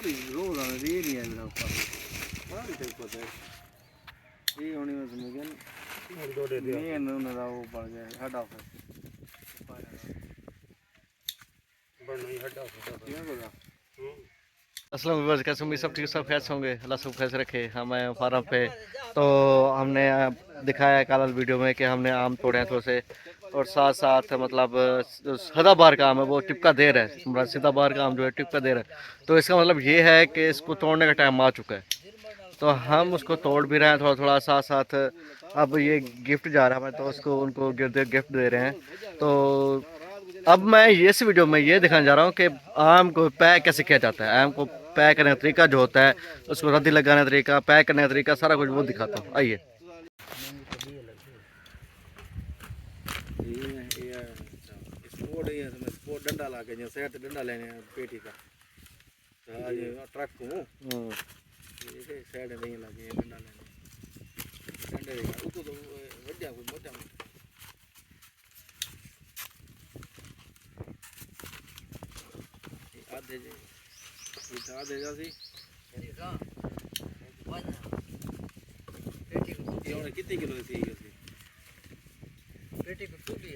روزانہ دے نہیں ہے میرا اوپر بڑا ٹھیک ہوتا ہے یہ ہونی میں مگن میں انہوں نے وہ پڑ گیا ہیڈ آفس بڑھنا ہی ہیڈ آفس کیا ہوگا السلام علیکم، کیسے ہوں؟ سب ٹھیک، سب خیر ہوں گے، اللہ سب خیر رکھے. ہمیں فارم پہ تو ہم نے دکھایا کل ویڈیو میں کہ ہم نے آم توڑے ہیں تھوڑے سے، اور ساتھ ساتھ مطلب سدا بار کا آم ہے وہ ٹپکا دیر ہے، سیدھا بار کا آم جو ہے ٹپکا دیر ہے. تو اس کا مطلب یہ ہے کہ اس کو توڑنے کا ٹائم آ چکا ہے. تو ہم اس کو توڑ بھی رہے ہیں تھوڑا تھوڑا، ساتھ ساتھ اب یہ گفٹ جا رہا ہے تو اس کو ان کو گفٹ دے رہے ہیں. تو اب میں اس ویڈیو میں یہ دکھانے جا رہا ہوں کہ آم کو پیک کیسے کیا جاتا ہے. آم کو پیک کرنے کا طریقہ جو ہوتا ہے، اس کو ردی لگانے کا طریقہ، پیک کرنے کا طریقہ، سارا کچھ وہ دکھاتا ہوں. آئیے. ڈنڈا لا کے سائڈ ڈنڈا لینے پیٹی کا ٹرک کو سائڈ نہیں لگے ڈنڈا لینے ڈنڈے تو وڈیا کوئی موٹا آدھے جی آدھے جا سی کتنے کلو تھی پیٹی کو پوری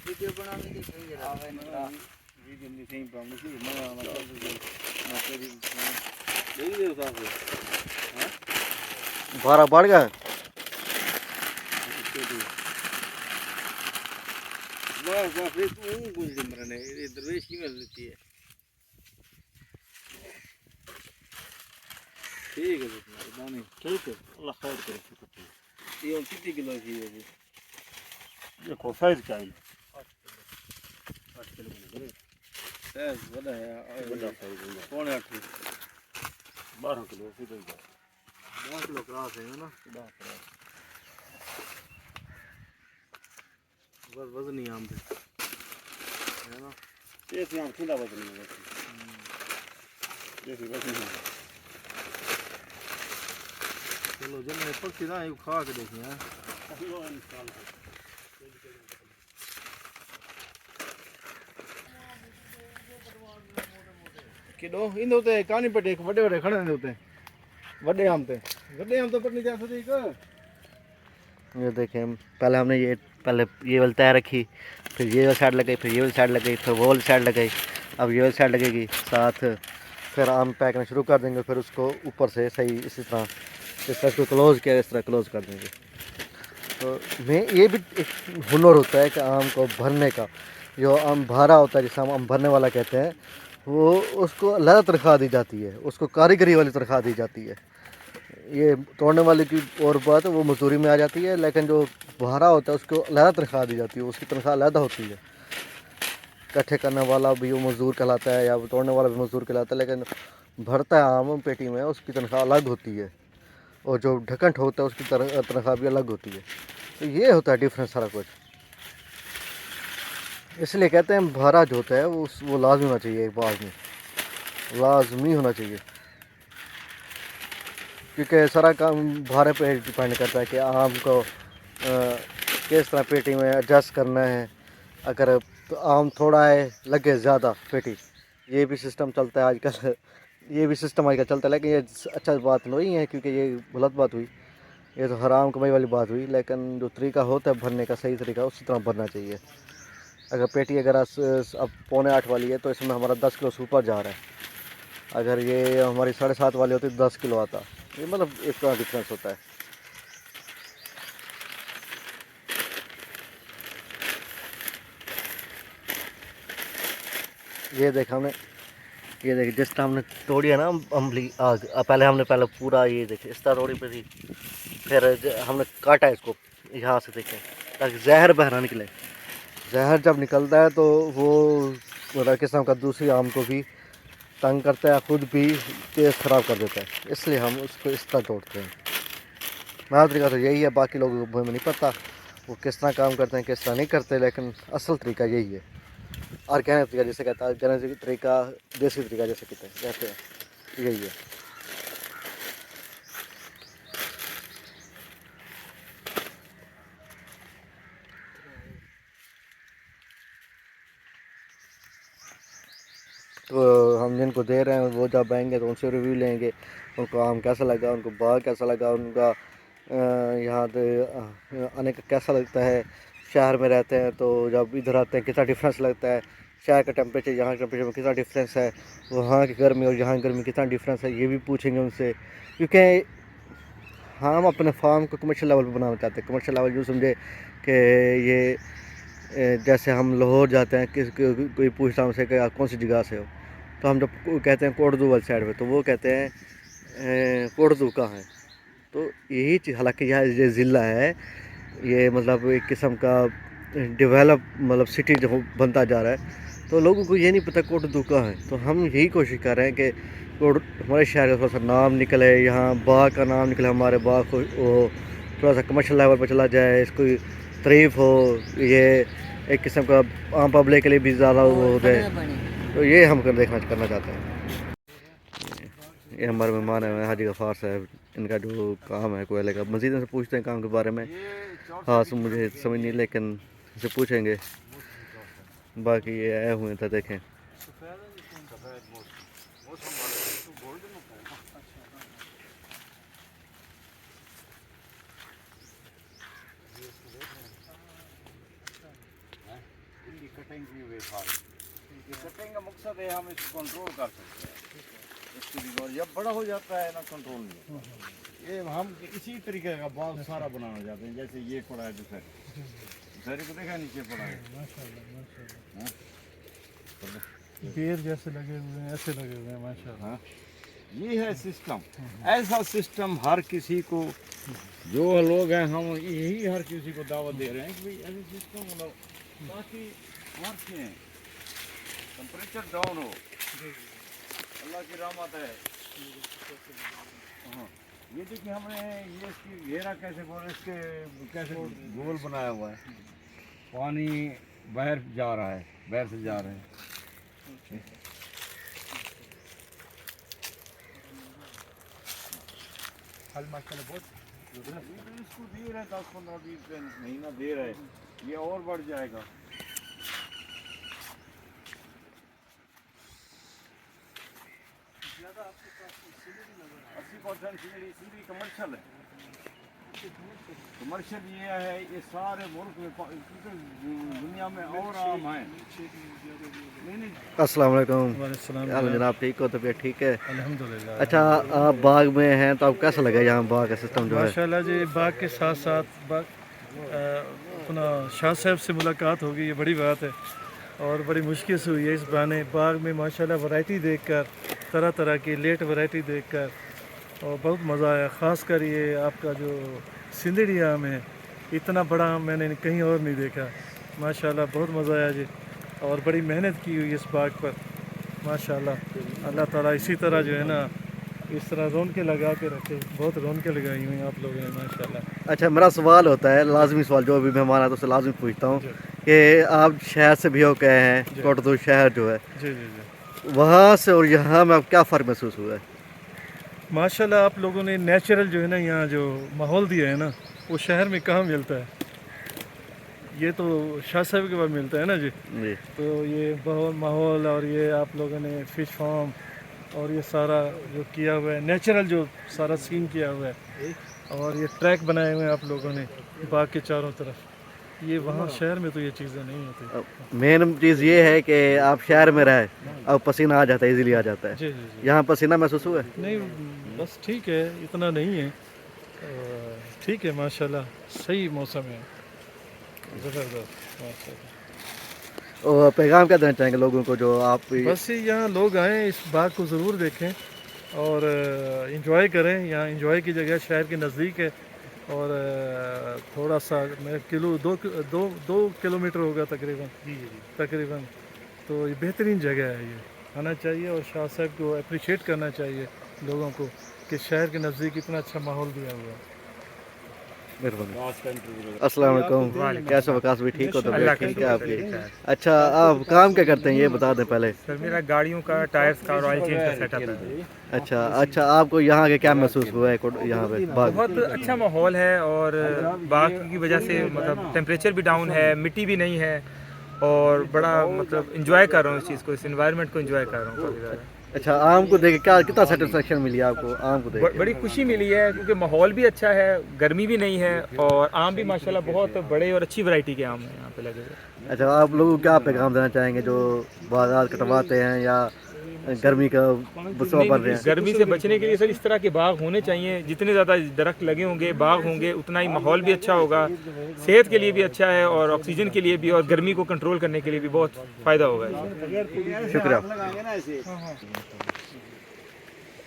ویڈیو بنانے کی ویڈیو نہیں صحیح پاؤں گی بارہ بڑھ گیا. بس بس کچھ مرنے درویش کی مل لیتی ہے ٹھیک ہے ٹھیک ہے اللہ خیر کرے. یہ کتنی کلو کی ہے جی دیکھو سائز کیا ہے 8 کلو سائز بڑا ہے پونے 8 12 کلو 10 کلو کراس ہے نا 10 کراس بس وزن نہیں آم پہ ہے نا یہ آم کھلا وزن نہیں ہے چلو جب میں پکی نہ کھا کے دیکھیں کڈو ان کہانی پٹے وڈے وڈے کھڑے ہوتے وڈے آم تے وڈے آم تو پٹنی جا سکتی یہ دیکھیں، پہلے ہم نے یہ والی تیر رکھی، پھر یہ والی سائڈ لگائی، پھر یہ والی سائڈ لگائی، پھر وہ والی سائڈ لگائی. اب یہ والی سائڈ لگے گی ساتھ، پھر آم پیک کرنا شروع کر دیں گے. پھر اس کو اوپر سے صحیح اسی طرح جس طرح اس کو کلوز کیا اس طرح کلوز کر دیں گے. تو میں یہ بھی ایک ہنر ہوتا ہے کہ آم کو بھرنے کا. جو آم بھارا ہوتا ہے جسے ہم آم بھرنے والا کہتے ہیں، وہ اس کو علیحدہ تنخواہ دی جاتی ہے، اس کو کاریگری والی تنخواہ دی جاتی ہے. یہ توڑنے والے کی اور بات ہے وہ مزدوری میں آ جاتی ہے، لیکن جو بھارا ہوتا ہے اس کو علیحدہ تنخواہ دی جاتی ہے، اس کی تنخواہ علیحدہ ہوتی ہے. اکٹھے کرنے والا بھی وہ مزدور کہلاتا ہے یا توڑنے والا بھی مزدور کہلاتا ہے، لیکن بھرتا ہے آم پیٹی میں اس کی تنخواہ الگ ہوتی ہے، اور جو ڈھکن ٹھوکتا ہے اس کی تنخواہ بھی الگ ہوتی ہے. تو یہ ہوتا ہے ڈفرینس سارا کچھ. اس لیے کہتے ہیں بھارا جو ہوتا ہے وہ لازمی ہونا چاہیے، ایک بعد میں لازمی ہونا چاہیے، کیونکہ سارا کام بھارے پہ ڈپینڈ کرتا ہے کہ آم کو کس طرح پیٹی میں ایڈجسٹ کرنا ہے. اگر آم تھوڑا ہے لگے زیادہ پیٹی، یہ بھی سسٹم چلتا ہے آج کل. یہ بھی سسٹم آج کل چلتا ہے، لیکن یہ اچھا بات نہیں ہے کیونکہ یہ غلط بات ہوئی، یہ تو حرام کمائی والی بات ہوئی. لیکن جو طریقہ ہوتا ہے بھرنے کا صحیح طریقہ اسی طرح بھرنا چاہیے. اگر پیٹی اگر اب 7:45 والی ہے تو اس میں ہمارا 10 کلو سوپر جا رہا ہے. اگر یہ ہماری 7:30 والی ہوتی تو 10 کلو آتا. یہ مطلب اس طرح ڈفرینس ہوتا ہے. یہ دیکھا ہم نے، یہ دیکھیں جس طرح ہم نے توڑی ہے نا امبلی آگ، پہلے پورا یہ دیکھیں اس طرح توڑی پہ تھی، پھر ہم نے کاٹا اس کو یہاں سے دیکھیں تاکہ زہر بہرا نکلے. زہر جب نکلتا ہے تو وہ قسم کا دوسری آم کو بھی تنگ کرتا ہے، خود بھی ٹیسٹ خراب کر دیتا ہے. اس لیے ہم اس کو اس طرح توڑتے ہیں. میرا طریقہ تو یہی ہے، باقی لوگوں کو ہمیں نہیں پتہ وہ کس طرح کام کرتے ہیں کس طرح نہیں کرتے، لیکن اصل طریقہ یہی ہے. آرگینک طریقہ جیسے کہتا ہے، آرگینک طریقہ، دیسی طریقہ جیسے کہتے ہیں، یہی ہے. تو ہم جن کو دے رہے ہیں وہ جب آئیں گے تو ان سے ریویو لیں گے، ان کو آم کیسا لگا، ان کو باغ کیسا لگا، ان کا یہاں آنے کا کیسا لگتا ہے، شہر میں رہتے ہیں تو جب ادھر آتے ہیں کتنا ڈفرینس لگتا ہے، شہر کا ٹیمپریچر یہاں کے ٹیمپریچر میں کتنا ڈفرینس ہے، وہاں کی گرمی اور یہاں کی گرمی کتنا ڈفرینس ہے، یہ بھی پوچھیں گے ان سے، کیونکہ ہم اپنے فارم کو کمرشل لیول پہ بنانا چاہتے ہیں۔ کمرشل لیول یوں سمجھے کہ یہ جیسے ہم لاہور جاتے ہیں، کوئی پوچھتا ہم سے کہ آپ کون سی جگہ سے ہو، تو ہم جب کہتے ہیں کوٹدو والی سائڈ پہ، تو وہ کہتے ہیں کوٹدو کہاں ہے، تو یہی چیز، حالانکہ یہ ضلع ہے، یہ مطلب ایک قسم کا ڈیولپ مطلب سٹی جو بنتا جا رہا ہے، تو لوگوں کو یہ نہیں پتہ کوٹدو کہاں ہے، تو ہم یہی کوشش کر رہے ہیں کہ ہمارے شہر کا تھوڑا سا نام نکلے، یہاں باغ کا نام نکلے، ہمارے باغ کو وہ تھوڑا سا کمرشل لیول پہ چلا جائے، اس کو تعریف ہو، یہ ایک قسم کا عام پبلک کے لیے بھی زیادہ وہ ہو جائے، تو یہ ہم کرنا چاہتے ہیں۔ یہ ہمارے مہمان ہیں حاجی غفار صاحب، ان کا جو کام ہے کوئلے کا، مزید ان سے پوچھتے ہیں کام کے بارے میں، خاص مجھے سمجھ نہیں، لیکن ان سے پوچھیں گے، باقی یہ آئے ہوئے تھے دیکھیں۔ کٹنگ کی ہوئی یہ کٹنگ کا مقصد ہے ہم اس کو کنٹرول کر سکتے ہیں، اس کی بھی جب بڑا ہو جاتا ہے نا کنٹرول نہیں، یہ ہم اسی طریقے کا باغ سارا بنانا چاہتے ہیں، جیسے یہ پڑا ہے دوسری کو دیکھا نیچے پڑا ہے، پیر جیسے لگے ہوئے ہیں، ایسے لگے ہوئے ہیں ماشاءاللہ۔ یہ ہے سسٹم، ایسا سسٹم ہر کسی کو، جو لوگ ہیں ہم یہی ہر کسی کو دعوت دے رہے ہیں کہ بھئی ایسا سسٹم بناؤ تاکہ مارچیں ٹمپریچر ڈاؤن ہو، اللہ کی رحمت ہے۔ ہاں یہ دیکھیں ہم نے یہ اس کی گھیرا کیسے اس کے کیسے گول بنایا ہوا ہے، پانی باہر جا رہا ہے، باہر سے جا رہا ہے، پھل ماشاءاللہ بہت اس کو دے رہے 10-15-20 دن مہینہ دے رہے، یہ اور بڑھ جائے گا۔ زیادہ آپ کے پاس سیلری نظر آ 80% سیلری کمرشل ہے، کمرشل یہ ہے، یہ سارے ملک میں دنیا میں اور عام ہیں۔ السلام علیکم، السلام کیا حال ہے جناب، ٹھیک ہو، طبیعت ٹھیک ہے؟ الحمدللہ۔ اچھا، آپ باغ میں ہیں تو آپ کیسا لگا یہاں باغ کا سسٹم جو ہے؟ ماشاءاللہ جی، باغ کے ساتھ ساتھ اپنا شاہ صاحب سے ملاقات ہوگی، یہ بڑی بات ہے، اور بڑی مشکل سے ہوئی ہے اس بہانے۔ باغ میں ماشاءاللہ ورائٹی دیکھ کر، طرح طرح کی لیٹ ورائٹی دیکھ کر، اور بہت مزہ آیا، خاص کر یہ آپ کا جو سندھڑی آم ہے، اتنا بڑا آم میں نے کہیں اور نہیں دیکھا، ماشاءاللہ بہت مزہ آیا جی، اور بڑی محنت کی ہوئی اس باغ پر، ماشاءاللہ۔ اللہ تعالیٰ اسی طرح جو ہے نا، اس طرح رونقیں لگا کے رکھے، بہت رونقیں لگائی ہوئی ہیں آپ لوگوں نے ماشاءاللہ۔ اچھا، میرا سوال ہوتا ہے، لازمی سوال، جو بھی مہمان آتا ہے اس سے لازمی پوچھتا ہوں کہ آپ شہر سے بھی ہو کے آئے ہیں، کوٹدو شہر جو ہے، جی جی جی، وہاں سے اور یہاں میں آپ کیا فرق محسوس ہوا ہے؟ ماشاءاللہ آپ لوگوں نے نیچرل جو ہے نا یہاں جو ماحول دیا ہے نا، وہ شہر میں کہاں ملتا ہے، یہ تو شاہ صاحب کے بعد ملتا ہے نا جی۔ جی، تو یہ بہت ماحول، اور یہ آپ لوگوں نے فش فارم اور یہ سارا جو کیا ہوا ہے، نیچرل جو سارا سین کیا ہوا ہے، اور یہ ٹریک بنائے ہوئے ہیں آپ لوگوں نے باغ کے چاروں طرف، یہ وہاں شہر میں تو یہ چیزیں نہیں ہوتی۔ مین چیز یہ ہے کہ آپ شہر میں رہے، اب پسینہ آ جاتا ہے، ایزیلی آ جاتا ہے، جی جی جی، یہاں پسینہ محسوس ہوا ہے؟ نہیں بس ٹھیک ہے، اتنا نہیں ہے، ٹھیک ہے ماشاءاللہ، صحیح موسم ہے، زبردست ماشاءاللہ۔ اور پیغام کیا دینا چاہیں گے لوگوں کو جو آپ؟ بس یہاں لوگ آئیں، اس باغ کو ضرور دیکھیں اور انجوائے کریں، یہاں انجوائے کی جگہ شہر کے نزدیک ہے، اور تھوڑا سا دو کلومیٹر ہوگا تقریباً، تو یہ بہترین جگہ ہے، یہ آنا چاہیے، اور شاہ صاحب کو اپریشیٹ کرنا چاہیے لوگوں کو کہ شہر کے نزدیک اتنا اچھا ماحول دیا ہوا ہے۔ مہربانی۔ السلام علیکم، کیسے وکاس بھی ٹھیک ہو، طبیعت ٹھیک ہے آپ کی؟ اچھا، آپ کام کیا کرتے ہیں یہ بتا دیں پہلے۔ سر میرا گاڑیوں کا، ٹائرز کا اور آئل چینج کا سیٹ اپ ہے۔ اچھا، آپ کو یہاں کے کیا محسوس ہوا ہے یہاں پہ باغ؟ بہت اچھا ماحول ہے، اور باغ کی وجہ سے مطلب ٹیمپریچر بھی ڈاؤن ہے، مٹی بھی نہیں ہے، اور بڑا مطلب انجوائے کر رہا ہوں اس چیز کو, اس انوائرمنٹ کو انجوائے کر رہا ہوں کافی زیادہ. اچھا, آم کو دیکھ کے کتنا سیٹسفیکشن ملی آپ کو آم کو دیکھ کے؟ بڑی خوشی ملی ہے کیونکہ ماحول بھی اچھا ہے, گرمی بھی نہیں ہے, اور آم بھی ماشاءاللہ بہت بڑے اور اچھی ورائٹی کے آم ہیں یہاں پہ لگے ہوئے. اچھا, آپ لوگوں کو کیا پیغام دینا چاہیں گے جو باغات کٹواتے ہیں یا گرمی کا بسوا بن رہے ہیں؟ گرمی سے بچنے کے لیے سر اس طرح کے باغ ہونے چاہیے, جتنے زیادہ درخت لگے ہوں گے, باغ ہوں گے, اتنا ہی ماحول بھی اچھا ہوگا, صحت کے لیے بھی اچھا ہے, اور آکسیجن کے لیے بھی, اور گرمی کو کنٹرول کرنے کے لیے بھی بہت فائدہ ہوگا. شکریہ.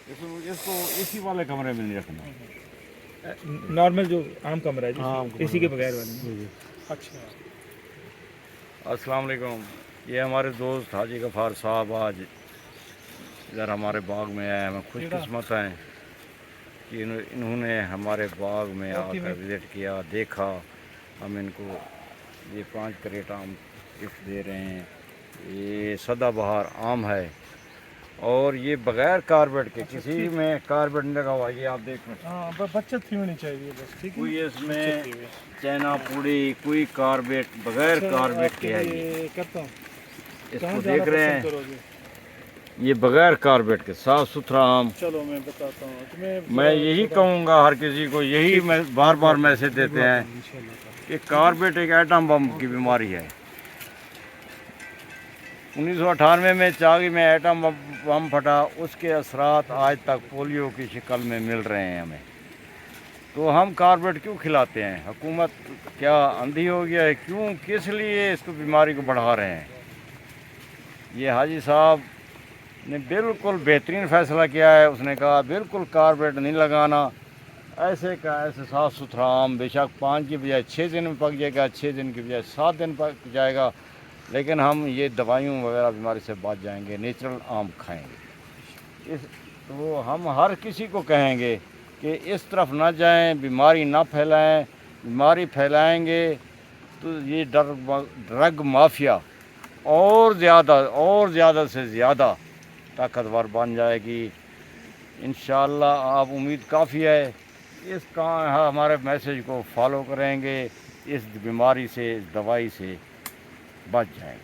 اس کو اسی والے کمرے میں نہیں رکھنا, نارمل جو عام کمرہ ہے جی, اسی کے بغیر والے. اچھا, السلام علیکم. یہ ہمارے دوست حاجی غفار صاحب آج ادھر ہمارے باغ میں آئے. ہمیں خوش قسمت ہیں کہ انہوں نے ہمارے باغ میں آ کر وزٹ کیا, دیکھا. ہم ان کو یہ 5 کریٹ آم گفٹ دے رہے ہیں. یہ سدا بہار آم ہے, اور یہ بغیر کاربیٹ کے, کسی میں کاربیٹ نہیں لگا ہوا. یہ آپ دیکھیں, ہاں بچت ہی ہونی چاہیے بس, ٹھیک ہے. کوئی اس میں چینا پوڑی, کوئی کاربیٹ, بغیر کاربیٹ کے ہے. یہ کرتا ہوں, اس کو دیکھ رہے ہیں, یہ بغیر کاربیٹ کے صاف ستھرا آم. چلو میں بتاتا ہوں تمہیں. میں یہی کہوں گا ہر کسی کو, یہی میں بار بار میسج دیتے ہیں کہ کاربیٹ ایک ایٹم بم کی بیماری ہے. 1998 میں چاغی میں ایٹم بم پھٹا, اس کے اثرات آج تک پولیو کی شکل میں مل رہے ہیں ہمیں. تو ہم کاربیٹ کیوں کھلاتے ہیں؟ حکومت کیا اندھی ہو گیا ہے؟ کیوں, کس لیے اس کو بیماری کو بڑھا رہے ہیں؟ یہ حاجی صاحب نے بالکل بہترین فیصلہ کیا ہے. اس نے کہا بالکل کاربیٹ نہیں لگانا, ایسے کا ایسے صاف ستھرا آم, بے شک 5 کی بجائے 6 دن میں پک جائے گا, 6 دن کی بجائے 7 دن پک جائے گا, لیکن ہم یہ دوائیوں وغیرہ بیماری سے بچ جائیں گے, نیچرل آم کھائیں گے. تو ہم ہر کسی کو کہیں گے کہ اس طرف نہ جائیں, بیماری نہ پھیلائیں. بیماری پھیلائیں گے تو یہ ڈرگ مافیا اور زیادہ سے زیادہ طاقتور بن جائے گی. انشاءاللہ آپ امید کافی ہے. اس کا ہمارے میسیج کو فالو کریں گے, اس بیماری سے, اس دوائی سے بچ جائیں گے.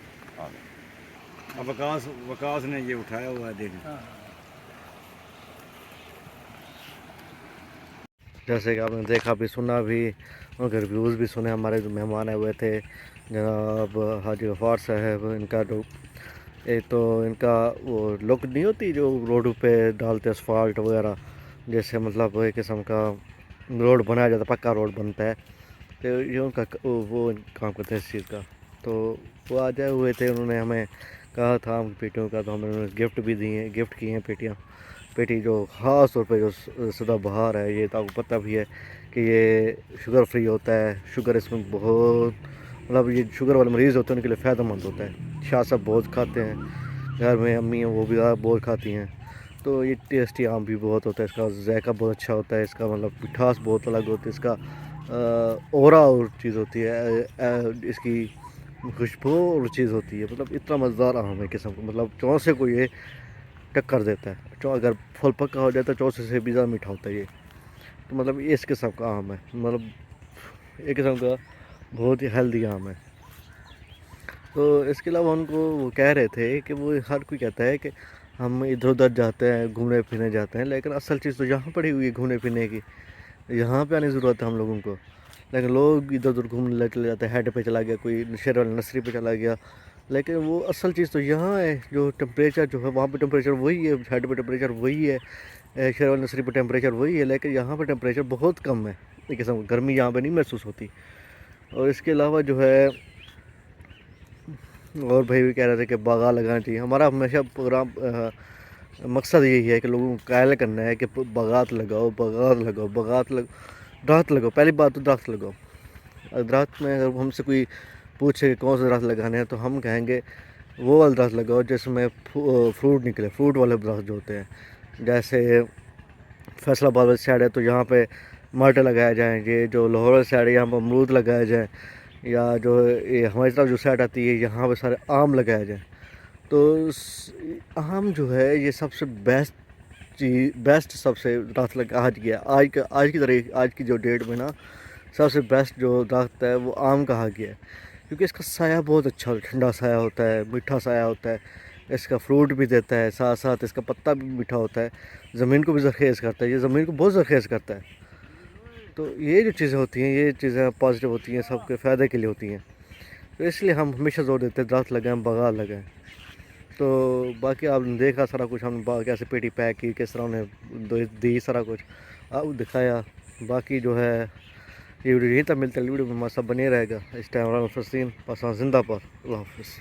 اب وکاس نے یہ اٹھایا ہوا ہے, دیکھیں. جیسے کہ آپ نے دیکھا بھی, سنا بھی, ان کے ریویوز بھی سنے. ہمارے جو مہمان آئے ہوئے تھے جناب حاجی غفار صاحب, ان کا جو ایک تو ان کا وہ لک نہیں ہوتی جو روڈوں پہ ڈالتے اسفالٹ وغیرہ, جیسے مطلب ایک قسم کا روڈ بنایا جاتا ہے, پکا روڈ بنتا ہے, تو یہ ان کا وہ کام کرتے ہیں اس چیز کا. تو وہ آ جائے ہوئے تھے, انہوں نے ہمیں کہا تھا ہم پیٹیوں کا, تو ہم نے گفٹ بھی دی ہیں, گفٹ کی ہیں پیٹی جو خاص طور پہ جو سدا بہار ہے. یہ تو آپ کو پتہ بھی ہے کہ یہ شوگر فری ہوتا ہے. شوگر اس میں بہت, مطلب یہ شوگر والے مریض ہوتے ہیں ان کے لیے فائدہ مند ہوتا ہے. شاہ صاحب بہت کھاتے ہیں, گھر میں امی ہیں وہ بھی بہت کھاتی ہیں. تو یہ ٹیسٹی آم بھی بہت ہوتا ہے, اس کا ذائقہ بہت اچھا ہوتا ہے, اس کا مطلب مٹھاس بہت الگ ہوتی ہے, اس کا اورا اور چیز ہوتی ہے, اس کی خوشبو اور چیز ہوتی ہے. مطلب اتنا مزیدار آم ہے قسم کو, مطلب چوسے کو یہ ٹکر دیتا ہے. اگر پھل پکا ہو جاتا ہے چوسے سے بھی زیادہ میٹھا ہوتا ہے یہ. تو مطلب اس قسم کا آم ہے, مطلب ایک قسم کا بہت ہی ہیلدی آم ہے. تو اس کے علاوہ ان کو وہ کہہ رہے تھے کہ وہ ہر کوئی کہتا ہے کہ ہم ادھر ادھر جاتے ہیں, گھومنے پھرنے جاتے ہیں, لیکن اصل چیز تو یہاں پڑی ہوئی ہے گھومنے پھرنے کی. یہاں پہ آنے کی ضرورت ہے ہم لوگوں کو, لیکن لوگ ادھر ادھر گھومنے چلے جاتے ہیں. ہیڈ پہ چلا گیا, کوئی شیر والی نرسری پہ چلا گیا, لیکن وہ اصل چیز تو یہاں ہے. جو ٹمپریچر جو ہے وہاں پہ ٹمپریچر وہی ہے, ہیڈ پہ ٹمپریچر وہی ہے, شیر والی نرسری پہ ٹمپریچر وہی ہے, لیکن یہاں پہ ٹمپریچر بہت کم ہے. ایک قسم کی گرمی یہاں پہ نہیں محسوس ہوتی. اور اس کے علاوہ جو ہے اور بھائی بھی کہہ رہے تھے کہ باغات لگانا چاہیے. ہمارا ہمیشہ پروگرام مقصد یہی ہے کہ لوگوں کو قائل کرنا ہے کہ باغات لگاؤ, درخت لگاؤ. پہلی بات تو درخت لگاؤ. درخت میں اگر ہم سے کوئی پوچھے کہ کون سے درخت لگانے ہیں, تو ہم کہیں گے وہ والے درخت لگاؤ جس میں فروٹ نکلے, فروٹ والے درخت جو ہوتے ہیں. جیسے فیصل آباد والی سائڈ ہے تو یہاں پہ مالٹے لگائے جائیں, یہ جو لاہور والی سائڈ ہے یہاں پہ امرود لگائے جائیں, یا جو یہ ہماری طرف جو سائڈ آتی ہے یہاں پہ سارے آم لگائے جائیں. تو آم جو ہے یہ سب سے بیسٹ سب سے درخت آج کی جو ڈیٹ میں نا سب سے بیسٹ جو درخت ہے وہ آم کہا گیا ہے. کیونکہ اس کا سایہ بہت اچھا ہوتا ہے، ٹھنڈا سایہ ہوتا ہے، میٹھا سایہ ہوتا ہے، اس کا فروٹ بھی دیتا ہے، ساتھ ساتھ اس کا پتا بھی میٹھا ہوتا ہے، زمین کو بھی زرخیز کرتا ہے، یہ زمین کو بہت زرخیز کرتا ہے. تو یہ جو چیزیں ہوتی ہیں، یہ چیزیں پازیٹیو ہوتی ہیں، سب کے فائدے کے لیے ہوتی ہیں. تو اس لیے ہم ہمیشہ زور دیتے ہیں درخت لگائیں، باغات لگائیں. تو باقی آپ نے دیکھا سارا کچھ، ہم نے کیسے پیٹی پیک کی، کس طرح انہیں دی سارا کچھ آپ دکھایا. باقی جو ہے یہ ویڈیو یہیں تک ملتا ہے، ویڈیو میں ہمارا سب بنے رہے گا. اس ٹائم فلسطین پاکستان زندہ باد. اللہ حافظ.